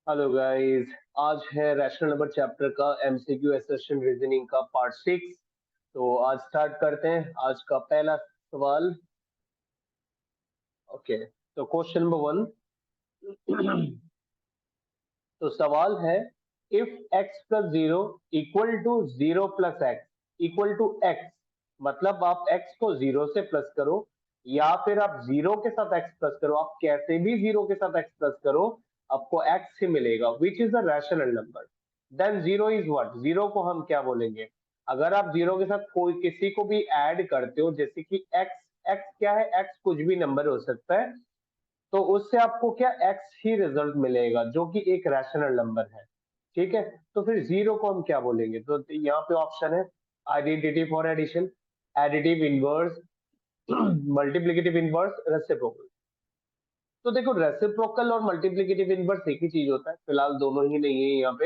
Hello guys. आज है rational number chapter का एमसीक्यू एसेशन रीजनिंग का पार्ट 6। तो आज स्टार्ट करते हैं आज का पहला सवाल। ओके, तो क्वेश्चन नंबर 1। तो सवाल है, if x plus zero equal to zero plus x equal to x, मतलब आप x को जीरो से प्लस करो या फिर आप जीरो के साथ x प्लस करो, आप कैसे भी जीरो के साथ x प्लस करो, आपको x ही मिलेगा, which is a rational number. Than zero is what, zero को हम क्या बोलेंगे? अगर आप जीरो के साथ कोई किसी को भी ऐड करते हो, जैसे कि x, x क्या है, x कुछ भी नंबर हो सकता है, तो उससे आपको क्या एक्स ही रिजल्ट मिलेगा जो कि एक रैशनल नंबर है। ठीक है, तो फिर जीरो को हम क्या बोलेंगे? तो यहाँ पे ऑप्शन है identity for addition, additive inverse, multiplicative inverse, reciprocal. तो देखो, रेसिप्रोकल और मल्टीप्लिकेटिव इनवर्स एक ही चीज होता है, फिलहाल दोनों ही नहीं है यहाँ पे।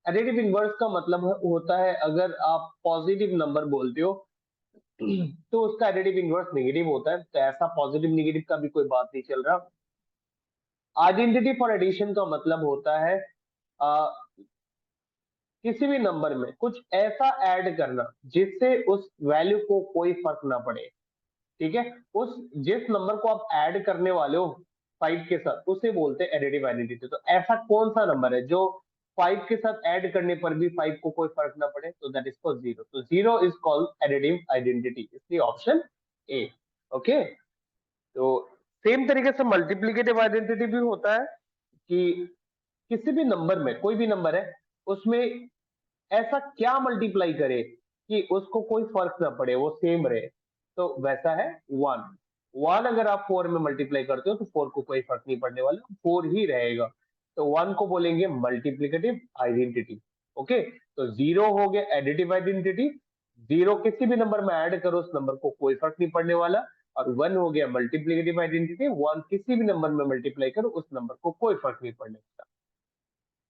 एडिटिव इनवर्स का मतलब होता है अगर आप पॉजिटिव नंबर बोलते हो तो उसका एडिटिव इनवर्स नेगेटिव होता है, तो ऐसा पॉजिटिव नेगेटिव का भी कोई बात नहीं चल रहा। आइडेंटिटी फॉर एडिशन का मतलब होता है आ, किसी भी नंबर में कुछ ऐसा ऐड करना जिससे उस वैल्यू को कोई फर्क ना पड़े। ठीक है, उस जिस नंबर को आप ऐड करने वाले हो फाइव के साथ, उसे बोलते हैं एडिटिव आइडेंटिटी। तो ऐसा कौन सा नंबर है जो फाइव के साथ ऐड करने पर भी फाइव को कोई फर्क ना पड़े? तो दैट इज कॉल्ड जीरो। तो zero is called additive identity, इसलिए ऑप्शन ए। ओके, तो सेम तरीके से मल्टीप्लीकेटिव आइडेंटिटी भी होता है कि किसी भी नंबर में, कोई भी नंबर है, उसमें ऐसा क्या मल्टीप्लाई करे कि उसको कोई फर्क ना पड़े, वो सेम रहे। तो वैसा है वन। वन अगर आप फोर में मल्टीप्लाई करते हो तो फोर को कोई फर्क नहीं पड़ने वाला, फोर ही रहेगा। तो वन को बोलेंगे मल्टीप्लिकेटिव आइडेंटिटी। ओके, तो जीरो हो गया एडिटिव आइडेंटिटी, जीरो किसी भी नंबर में ऐड करो उस नंबर को कोई फर्क नहीं पड़ने वाला। और वन हो गया मल्टीप्लिकेटिव आइडेंटिटी, वन किसी भी नंबर में मल्टीप्लाई करो उस नंबर को कोई फर्क नहीं पड़ने वाला।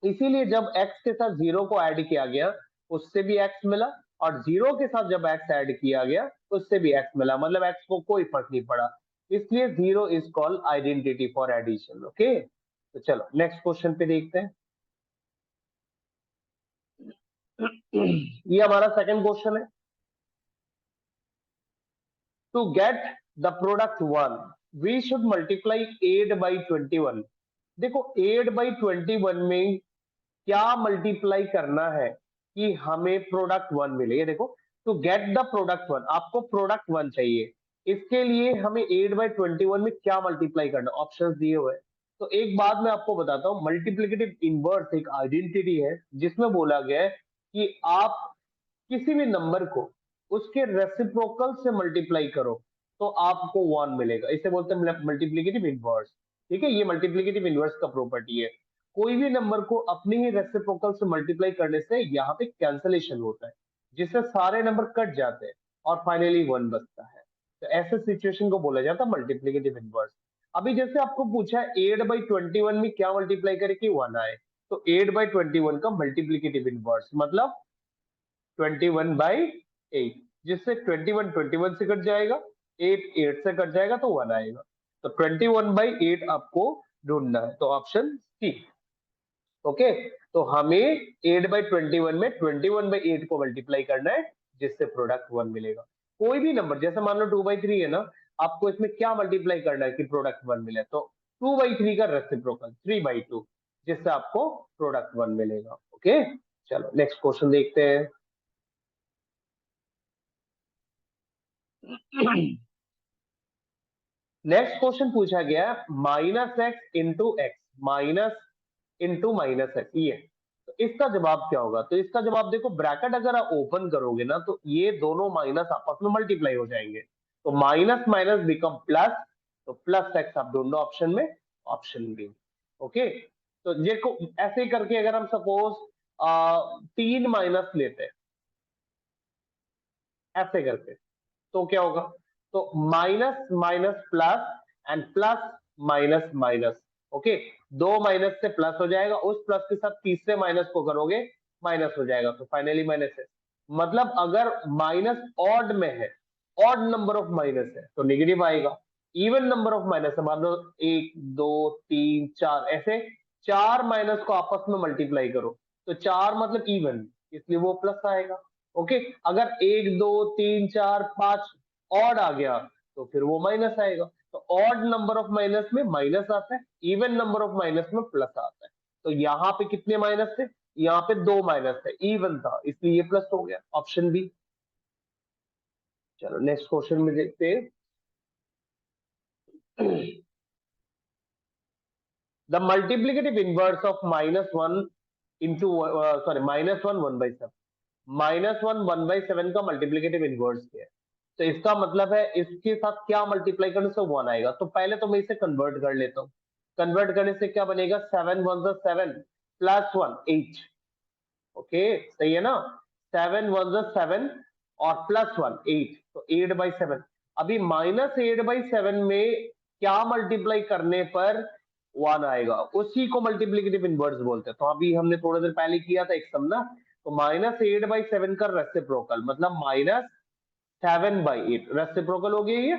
इसीलिए जब x के साथ जीरो को ऐड किया गया उससे भी x मिला, और जीरो के साथ जब x ऐड किया गया उससे भी x मिला, मतलब x को कोई फर्क नहीं पड़ा। इसलिए zero is called identity for addition. Okay, तो चलो नेक्स्ट क्वेश्चन पे देखते हैं। ये हमारा सेकंड क्वेश्चन है। To get the product one we should multiply 8 by 21। देखो 8 बाई 21 में क्या मल्टीप्लाई करना है कि हमें प्रोडक्ट वन मिले? ये देखो, to get the product one, आपको प्रोडक्ट वन चाहिए, इसके लिए हमें 8 बाई 21 में क्या मल्टीप्लाई करना, ऑप्शंस दिए हुए हैं। तो एक बात मैं आपको बताता हूं, मल्टीप्लिकेटिव इनवर्स एक आइडेंटिटी है जिसमें बोला गया है कि आप किसी भी नंबर को उसके रेसिप्रोकल से मल्टीप्लाई करो तो आपको वन मिलेगा, इसे बोलते हैं मल्टीप्लिकेटिव इनवर्स। ठीक है, ये मल्टीप्लिकेटिव इनवर्स का प्रॉपर्टी है। कोई भी नंबर को अपने ही रेसिप्रोकल से मल्टीप्लाई करने से यहाँ पे कैंसलेशन होता है, जिससे सारे नंबर कट जाते हैं और फाइनली वन बचता है। तो ऐसे सिचुएशन को बोला जाता है मल्टीप्लिकेटिव इनवर्स। अभी जैसे आपको पूछा है 8/21 में क्या मल्टीप्लाई करे कि वन आए, तो 8/21 का मल्टीप्लिकेटिव इनवर्स मतलब 21/8, जिससे 21 से कट जाएगा, 8 से कट जाएगा, तो वन आएगा। तो 21/8 आपको ढूंढना है, तो ऑप्शन सी। ओके, तो हमें 8/21 में 21/8 को मल्टीप्लाई करना है जिससे प्रोडक्ट वन मिलेगा। कोई भी नंबर, जैसे मान लो 2/3 है ना, आपको इसमें क्या मल्टीप्लाई करना है कि प्रोडक्ट वन मिले? तो 2/3 का रेसिप्रोकल 3/2, जिससे आपको प्रोडक्ट वन मिलेगा। ओके, चलो नेक्स्ट क्वेश्चन देखते हैं। नेक्स्ट क्वेश्चन पूछा गया minus x into x, minus into minus x, ये तो इसका जवाब क्या होगा? तो इसका जवाब देखो, ब्रैकेट अगर आप ओपन करोगे ना तो ये दोनों माइनस आपस में मल्टीप्लाई हो जाएंगे, तो माइनस माइनस बिकम प्लस, तो प्लस एक्स आप ढूंढो ऑप्शन में, ऑप्शन बी। ओके, तो ये को ऐसे ही करके अगर हम सपोज 3 लेते हैं ऐसे करके, तो क्या होगा? तो minus minus plus and plus minus minus. Okay, दो माइनस से प्लस हो जाएगा, उस प्लस के साथ तीसरे माइनस को करोगे माइनस हो जाएगा, तो फाइनली माइनस है। मतलब अगर माइनस ऑड में है, ऑड नंबर ऑफ माइनस है तो नेगेटिव आएगा। इवन नंबर ऑफ माइनस है, मान लो 1 2 3 4 ऐसे, चार माइनस को आपस में मल्टीप्लाई करो तो चार मतलब इवन, इसलिए वो प्लस आएगा। ओके, अगर 1 2 3 4 5 ऑड आ गया तो फिर वो माइनस आएगा। तो ऑड नंबर ऑफ माइनस में माइनस आता है, इवन नंबर ऑफ माइनस में प्लस आता है। तो यहाँ पे कितने माइनस थे? यहाँ पे 2 माइनस थे, इवन था इसलिए ये प्लस हो गया, ऑप्शन बी। चलो नेक्स्ट क्वेश्चन में देखते हैं। The multiplicative inverse of -1 into -1 1/7। -1 1/7 का मल्टीप्लिकेटिव इनवर्स क्या है? तो इसका मतलब है इसके साथ क्या मल्टीप्लाई करने से 1 आएगा। तो पहले तो मैं इसे कन्वर्ट कर लेता हूँ। कन्वर्ट करने से क्या बनेगा? 7 1 7 प्लस 1 8। ओके सही है ना? 7 1 7 और प्लस 1 8, तो 8/7। अभी -8/7 में क्या मल्टीप्लाई करने पर 1 आएगा, उसी को मल्टीप्लिकेटिव इनवर्स बोलते हैं। तो अभी हमने थोड़ी देर पहले किया था एक सम ना, तो -8/7 का रेसिप्रोकल मतलब -7/8 रेसिप्रोकल हो गया ये।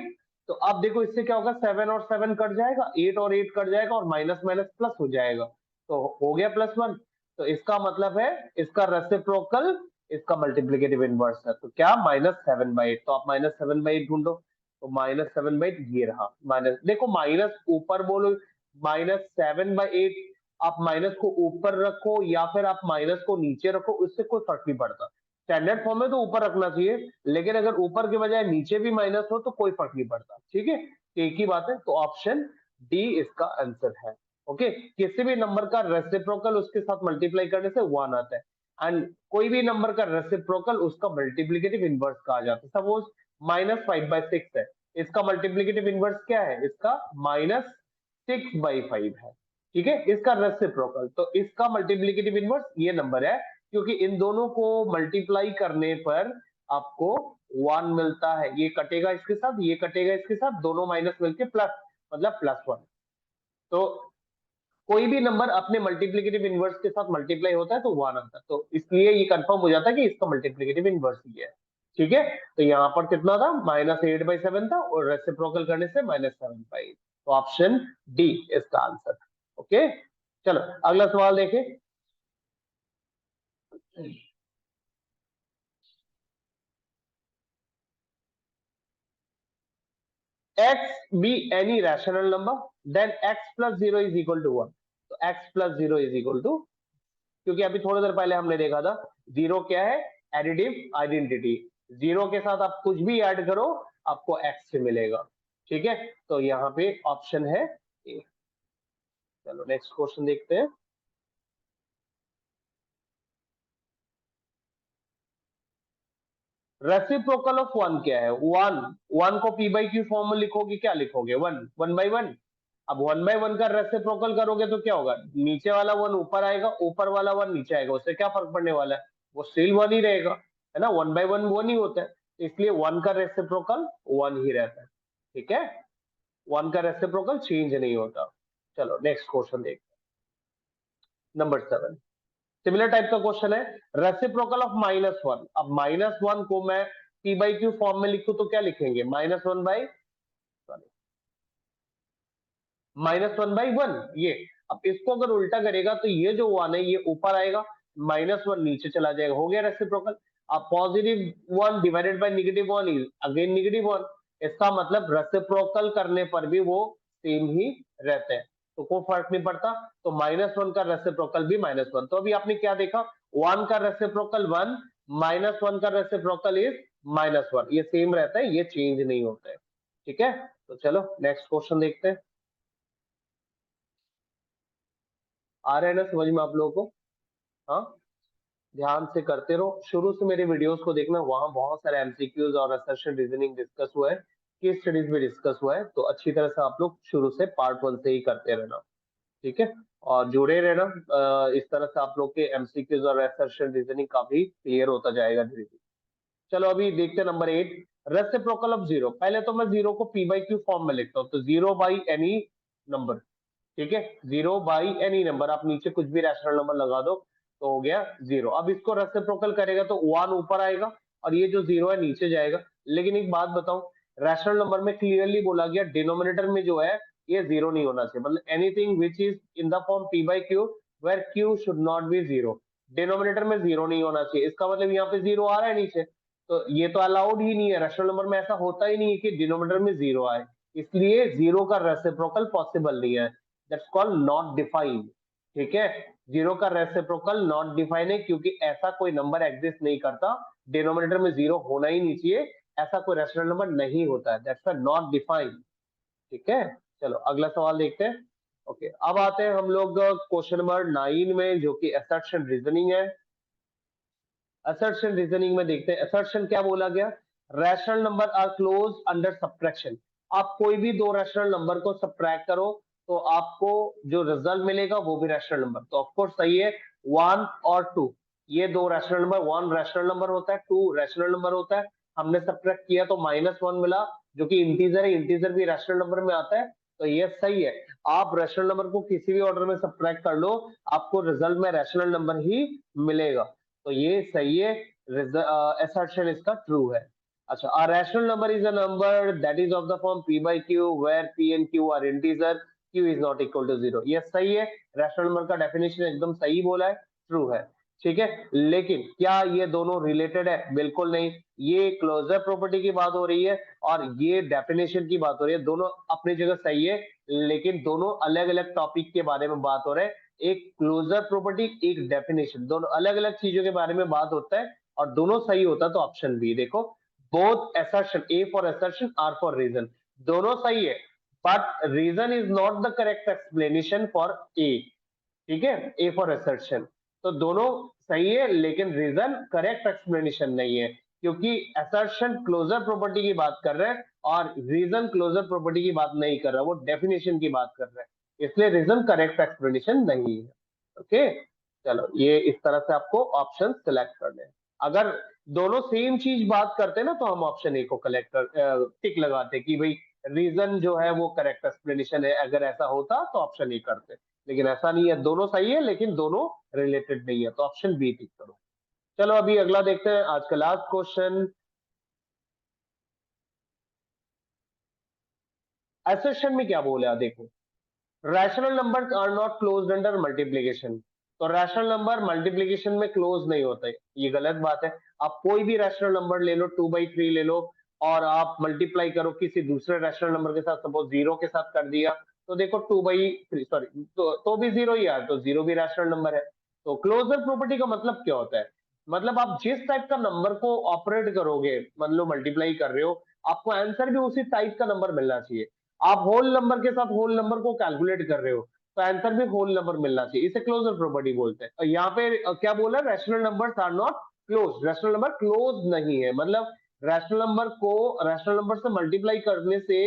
तो अब देखो इससे क्या होगा, 7 और 7 कट जाएगा, 8 और 8 कट जाएगा और माइनस माइनस प्लस हो जाएगा, तो हो गया +1। तो इसका मतलब है इसका रेसिप्रोकल इसका मल्टीप्लिकेटिव इनवर्स है। तो क्या? -7/8। तो आप -7/8 ढूंढो, तो -7/8 ये रहा। माइनस देखो, माइनस ऊपर बोलो, -7/8 आप माइनस को ऊपर रखो या फिर आप माइनस को नीचे रखो, उससे कोई फर्क नहीं पड़ता। स्टैंडर्ड फॉर्म में तो ऊपर रखना चाहिए, लेकिन अगर ऊपर के बजाय नीचे भी माइनस हो तो कोई फर्क नहीं पड़ता। ठीक है, एक ही बात है। तो ऑप्शन डी इसका आंसर है। ओके, किसी भी नंबर का रेसिप्रोकल उसके साथ मल्टीप्लाई करने से 1 आता है, एंड कोई भी नंबर का रेसिप्रोकल उसका मल्टीप्लिकेटिव इनवर्स कहा जाता है। सपोज -5/6 है, इसका मल्टीप्लिकेटिव इनवर्स क्या है? इसका -6/5 है। ठीक है, इसका रेसिप्रोकल, तो इसका मल्टीप्लिकेटिव इनवर्स ये नंबर है, क्योंकि इन दोनों को मल्टीप्लाई करने पर आपको 1 मिलता है। ये कटेगा इसके साथ, ये कटेगा इसके साथ, दोनों माइनस मिलके प्लस, मतलब +1। तो कोई भी नंबर अपने मल्टीप्लिकेटिव इनवर्स के साथ मल्टीप्लाई होता है तो 1 आता है, तो इसलिए ये कंफर्म हो जाता है कि इसका मल्टीप्लिकेटिव इनवर्स ये है। ठीक है, तो यहाँ पर कितना था? -8/7 था और रेसिप्रोकल करने से -7/8। तो ऑप्शन डी इसका आंसर। ओके, चलो अगला सवाल देखें। x be any rational number then x plus 0 is equal to 1। तो x plus 0 is equal to, क्योंकि अभी थोड़ी देर पहले हमने देखा था जीरो क्या है? Additive identity. जीरो के साथ आप कुछ भी ऐड करो आपको x से मिलेगा। ठीक है, तो यहाँ पे ऑप्शन है ए। चलो नेक्स्ट क्वेश्चन देखते हैं। रेसिप्रोकल ऑफ 1 क्या है? 1 को p/q फॉर्म में लिखोगे, क्या लिखोगे? 1/1। अब 1/1 का रेसिप्रोकल करोगे तो क्या होगा? नीचे वाला 1 ऊपर आएगा, ऊपर वाला 1 नीचे आएगा, उससे क्या फर्क पड़ने वाला है? वो स्टिल 1 ही रहेगा, है ना? 1/1 1 ही होता है, इसलिए 1 का रेसिप्रोकल 1 ही रहता है। ठीक है, 1 का रेसिप्रोकल चेंज नहीं होता। चलो नेक्स्ट क्वेश्चन देखते हैं, नंबर 7। सिमिलर टाइप का क्वेश्चन है, रेसिप्रोकल ऑफ -1। अब -1 को मैं p/q फॉर्म में लिखूं तो क्या लिखेंगे? -1/1 ये। अब इसको अगर उल्टा करेगा तो ये जो 1 है ये ऊपर आएगा, -1 नीचे चला जाएगा, हो गया रेसिप्रोकल। अब +1 डिवाइडेड बाय -1 इज अगेन -1। इसका मतलब रेसिप्रोकल करने पर भी वो सेम ही रहते हैं, तो कोई फर्क नहीं पड़ता। तो -1 का रेसिप्रोकल भी -1। तो अभी आपने क्या देखा? 1 का रेसिप्रोकल 1, -1 का रेसिप्रोकल इज -1, ये सेम रहता है, ये चेंज नहीं होता है। ठीक है, तो चलो नेक्स्ट क्वेश्चन देखते हैं। आ रहा है ना समझ में आप लोगों को? हाँ, ध्यान से करते रहो, शुरू से मेरे वीडियोस को देखना, वहां बहुत सारे एमसीक्यूज और असर्शन रीजनिंग डिस्कस हुआ है, केस स्टडीज भी डिस्कस हुआ है, तो अच्छी तरह से आप लोग शुरू से पार्ट 1 से ही करते रहना। ठीक है, और जुड़े रहना, इस तरह से आप लोग के एमसीक्यूज और असर्शन रीजनिंग काफी क्लियर होता जाएगा धीरे धीरे। चलो अभी देखते हैं नंबर 8, रेसिप्रोकल ऑफ 0। पहले तो मैं 0 को p/q फॉर्म में लिखता हूँ, तो 0 बाई एनी नंबर। ठीक है, 0 बाई एनी नंबर, आप नीचे कुछ भी रैशनल नंबर लगा दो तो हो गया 0। अब इसको रेसिप्रोकल करेगा तो 1 ऊपर आएगा और ये जो 0 है नीचे जाएगा। लेकिन एक बात बताऊं, रैशनल नंबर में क्लियरली बोला गया डिनोमिनेटर में जो है ये जीरो नहीं होना चाहिए, मतलब anything which is in the form p by q where q should not be zero, denominator में जीरो नहीं होना चाहिए। इसका मतलब यहाँ पे जीरो आ रहा है नीचे, तो ये तो अलाउड ही नहीं है, रैशनल नंबर में ऐसा होता ही नहीं है कि डिनोमिनेटर में जीरो आए, इसलिए जीरो का रेसिप्रोकल पॉसिबल नहीं है, दैट्स कॉल्ड नॉट डिफाइंड। ठीक है, जीरो का रेसिप्रोकल नॉट डिफाइन है क्योंकि ऐसा कोई नंबर एग्जिस्ट नहीं करता, डिनोमिनेटर में जीरो होना ही नहीं चाहिए, ऐसा कोई रैशनल नंबर नहीं होता है, दैट्स नॉट डिफाइंड। ठीक है, चलो अगला सवाल देखते हैं। ओके, अब आते हैं हम लोग क्वेश्चन नंबर 9 में, जो कि असर्शन रीजनिंग है। असर्शन रीजनिंग में देखते हैं असर्शन क्या बोला गया, rational number are close under subtraction. आप कोई भी दो रैशनल नंबर को सब्ट्रैक्ट करो तो आपको जो रिजल्ट मिलेगा वो भी रैशनल नंबर, तो ऑफकोर्स सही है 1 और 2, ये दो रैशनल नंबर, 1 रैशनल नंबर होता है, 2 रैशनल नंबर होता है, हमने सब्ट्रैक्ट किया तो -1 मिला जो कि इंटीजर है, इंटीजर भी रैशनल नंबर में आता है, तो ये सही है। आप रैशनल नंबर को किसी भी ऑर्डर में सब्ट्रैक्ट कर लो, आपको रिजल्ट में रैशनल नंबर ही मिलेगा, तो ये सही है, assertion इसका ट्रू है। अच्छा, a rational number is a number that is of the form p by q where p and q are integer, q is not equal to 0, ये सही है, रैशनल नंबर का डेफिनेशन एकदम सही बोला है, ट्रू है। ठीक है, लेकिन क्या ये दोनों रिलेटेड है, बिल्कुल नहीं, ये क्लोजर प्रॉपर्टी की बात हो रही है और ये डेफिनेशन की बात हो रही है, दोनों अपनी जगह सही है, लेकिन दोनों अलग अलग टॉपिक के बारे में बात हो रहे हैं, एक क्लोजर प्रॉपर्टी एक डेफिनेशन, दोनों अलग अलग चीजों के बारे में बात होता है और दोनों सही होता है, तो ऑप्शन बी देखो, both assertion, A for assertion, R for reason, दोनों सही है, but reason is not the correct explanation for A. ठीक है, ए फॉर assertion, तो दोनों सही है लेकिन रीजन करेक्ट एक्सप्लेनेशन नहीं है, क्योंकि assertion क्लोजर प्रॉपर्टी की बात कर रहे हैं और रीजन क्लोजर प्रॉपर्टी की बात नहीं कर रहा, वो डेफिनेशन की बात कर रहे हैं, इसलिए रीजन करेक्ट एक्सप्लेनेशन नहीं है। ओके, चलो ये इस तरह से आपको ऑप्शन सिलेक्ट करने हैं, अगर दोनों सेम चीज बात करते हैं ना तो हम ऑप्शन ए को कलेक्ट कर टिक लगाते कि भाई रीजन जो है वो करेक्ट एक्सप्लेनेशन है, अगर ऐसा होता तो ऑप्शन ए करते, लेकिन ऐसा नहीं है, दोनों सही है लेकिन दोनों रिलेटेड नहीं है, तो ऑप्शन बी टिक करो। चलो अभी अगला देखते हैं, आज का लास्ट क्वेश्चन, एसेशन में क्या बोला देखो, rational number are not closed under multiplication, तो रैशनल नंबर मल्टीप्लीकेशन में क्लोज नहीं होते, ये गलत बात है। आप कोई भी रैशनल नंबर ले लो, 2/3 ले लो और आप मल्टीप्लाई करो किसी दूसरे रैशनल नंबर के साथ, सपोज जीरो के साथ कर दिया, तो देखो 2/3 सॉरी तो भी जीरो ही यार, तो जीरो भी रैशनल नंबर है। तो क्लोजर प्रॉपर्टी का मतलब क्या होता है, मतलब आप जिस टाइप का नंबर को ऑपरेट करोगे, मान लो मल्टीप्लाई कर रहे हो, आपको आंसर भी उसी टाइप का नंबर मिलना चाहिए। आप होल नंबर के साथ होल नंबर को कैलकुलेट कर रहे हो तो आंसर भी होल नंबर मिलना चाहिए, इसे क्लोजर प्रॉपर्टी बोलते हैं। और यहाँ पे क्या बोला, rational numbers are not close, rational number close नहीं है, मतलब रैशनल नंबर को रैशनल नंबर से मल्टीप्लाई करने से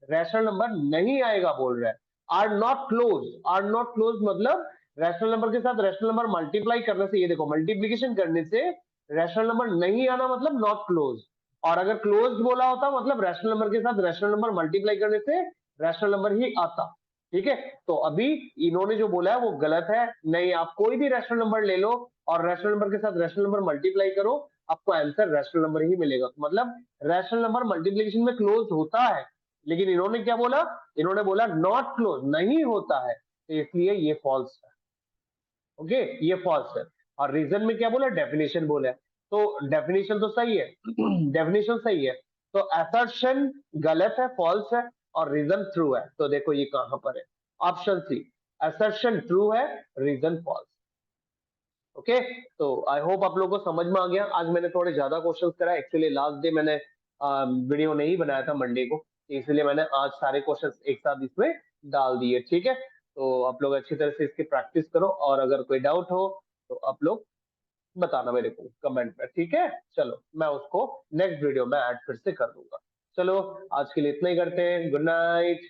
रैशनल नंबर नहीं आएगा बोल रहा है। Are not close, are not close मतलब रैशनल नंबर के साथ रैशनल नंबर मल्टीप्लाई करने से, ये देखो मल्टीप्लीकेशन करने से रैशनल नंबर नहीं आना मतलब नॉट क्लोज, और अगर क्लोज बोला होता मतलब रैशनल नंबर के साथ रैशनल नंबर मल्टीप्लाई करने से रैशनल नंबर ही आता। ठीक है, तो अभी इन्होंने जो बोला है वो गलत है, नहीं, आप कोई भी रैशनल नंबर ले लो और रैशनल नंबर के साथ रैशनल नंबर मल्टीप्लाई करो, आपको आंसर रैशनल नंबर ही मिलेगा, मतलब रैशनल नंबर मल्टीप्लीकेशन में क्लोज होता है, लेकिन इन्होंने क्या बोला, इन्होंने बोला नॉट क्लोज, नहीं होता है, तो इसलिए ये फॉल्स है। ओके, ये फॉल्स है, और रीजन में क्या बोला, डेफिनेशन बोला है, तो डेफिनेशन तो सही है डेफिनेशन सही है, तो असर्शन गलत है, फॉल्स है, और रीजन ट्रू है, तो देखो ये कहां पर है, ऑप्शन सी, असर्शन ट्रू है, रीजन फॉल्स। ओके, तो आई होप आप लोगों को समझ में आ गया, आज मैंने थोड़े ज्यादा क्वेश्चंस करा, एक्चुअली लास्ट डे मैंने वीडियो नहीं बनाया था मंडे को, इसलिए मैंने आज सारे क्वेश्चंस एक साथ इसमें डाल दिए। ठीक है, तो आप लोग अच्छी तरह से इसकी प्रैक्टिस करो, और अगर कोई डाउट हो तो आप लोग बताना मेरे को कमेंट में। ठीक है, चलो मैं उसको नेक्स्ट वीडियो में ऐड फिर से कर दूंगा। चलो आज के लिए इतना ही करते हैं, गुड नाइट।